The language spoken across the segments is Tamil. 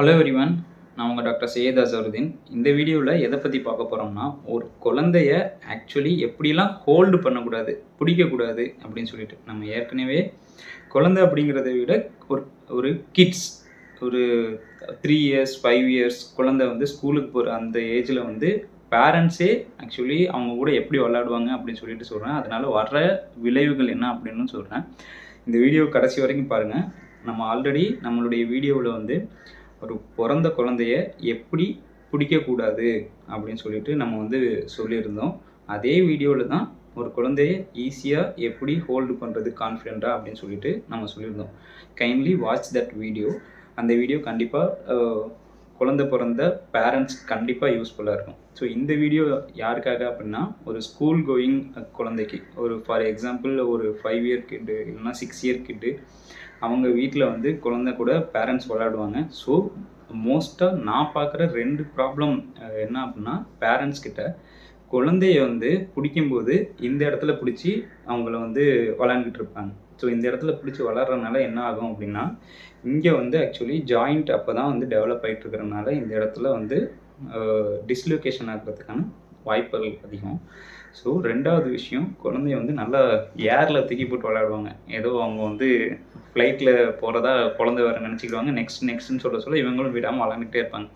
ஹலோ எவ்ரிவன், நான் உங்கள் டாக்டர் சையத் அசருதீன். இந்த வீடியோவில் எதை பற்றி பார்க்க போகிறோம்னா, ஒரு குழந்தைய ஆக்சுவலி எப்படிலாம் ஹோல்டு பண்ணக்கூடாது, பிடிக்கக்கூடாது அப்படின்னு சொல்லிட்டு. நம்ம ஏற்கனவே குழந்தை அப்படிங்கிறத விட ஒரு ஒரு கிட்ஸ் ஒரு 3 இயர்ஸ் 5 இயர்ஸ் குழந்தை வந்து ஸ்கூலுக்கு போகிற அந்த ஏஜில் வந்து பேரண்ட்ஸே ஆக்சுவலி அவங்க கூட எப்படி விளையாடுவாங்க அப்படின்னு சொல்லிட்டு சொல்கிறேன். அதனால் வர்ற விளைவுகள் என்ன அப்படின்னு சொல்கிறேன். இந்த வீடியோ கடைசி வரைக்கும் பாருங்கள். நம்ம ஆல்ரெடி நம்மளுடைய வீடியோவில் வந்து ஒரு பிறந்த குழந்தைய எப்படி பிடிக்கக்கூடாது அப்படின்னு சொல்லிட்டு நம்ம வந்து சொல்லியிருந்தோம். அதே வீடியோவில் தான் ஒரு குழந்தைய ஈஸியாக எப்படி ஹோல்டு பண்ணுறது கான்ஃபிடென்ட்டாக அப்படின்னு சொல்லிட்டு நம்ம சொல்லியிருந்தோம். Kindly watch that video. அந்த வீடியோ கண்டிப்பாக குழந்தை பிறந்த பேரண்ட்ஸ் கண்டிப்பாக யூஸ்ஃபுல்லாக இருக்கும். ஸோ இந்த வீடியோ யாருக்காக அப்படின்னா, ஒரு ஸ்கூல் கோயிங் குழந்தைக்கு, ஒரு ஃபார் எக்ஸாம்பிள் ஒரு 5 இயர் கிட்டு இல்லைன்னா 6 இயர் கிட்டு அவங்க வீட்டில் வந்து குழந்தை கூட பேரண்ட்ஸ் விளையாடுவாங்க. ஸோ மோஸ்ட்டாக நான் பார்க்குற 2 ப்ராப்ளம் என்ன அப்படின்னா, பேரண்ட்ஸ் கிட்ட குழந்தைய வந்து பிடிக்கும்போது இந்த இடத்துல பிடிச்சி அவங்கள வந்து விளையாண்டுட்டு இருப்பாங்க. ஸோ இந்த இடத்துல பிடிச்சி விளாட்றதுனால என்ன ஆகும் அப்படின்னா, இங்கே வந்து ஆக்சுவலி ஜாயிண்ட் அப்போ தான் வந்து டெவலப் ஆகிட்டு இருக்கிறனால இந்த இடத்துல வந்து டிஸ்லொகேஷன் ஆகிறதுக்கான வாய்ப்புகள் அதிகம். ஸோ 2வது விஷயம், குழந்தைய வந்து நல்லா ஏரில் தூக்கி போட்டு விளையாடுவாங்க. ஏதோ அவங்க வந்து ஃப்ளைட்டில் போகிறதா குழந்தை வேறு நினச்சிக்கிடுவாங்க. நெக்ஸ்ட்டுன்னு சொல்ல இவங்களும் விடாமல் விளாண்டுக்கிட்டே இருப்பாங்க.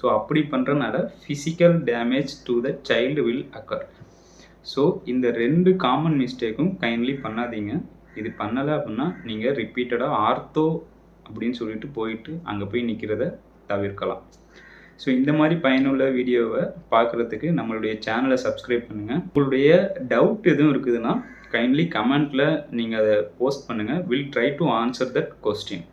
ஸோ அப்படி பண்ணுறதுனால physical damage to the child will occur. So இந்த 2 காமன் மிஸ்டேக்கும் கைண்ட்லி பண்ணாதீங்க. இது பண்ணலை அப்படின்னா நீங்கள் ரிப்பீட்டடாக ஆர்த்தோ அப்படின்னு சொல்லிட்டு போயிட்டு அங்கே போய் நிற்கிறத தவிர்க்கலாம். ஸோ இந்த மாதிரி பயனுள்ள வீடியோவை பார்க்குறதுக்கு நம்மளுடைய சேனலை சப்ஸ்கிரைப் பண்ணுங்கள். உங்களுடைய டவுட் எதுவும் இருக்குதுன்னா கைண்ட்லி கமெண்ட்டில் நீங்கள் அதை போஸ்ட் பண்ணுங்கள். Will try to answer that question.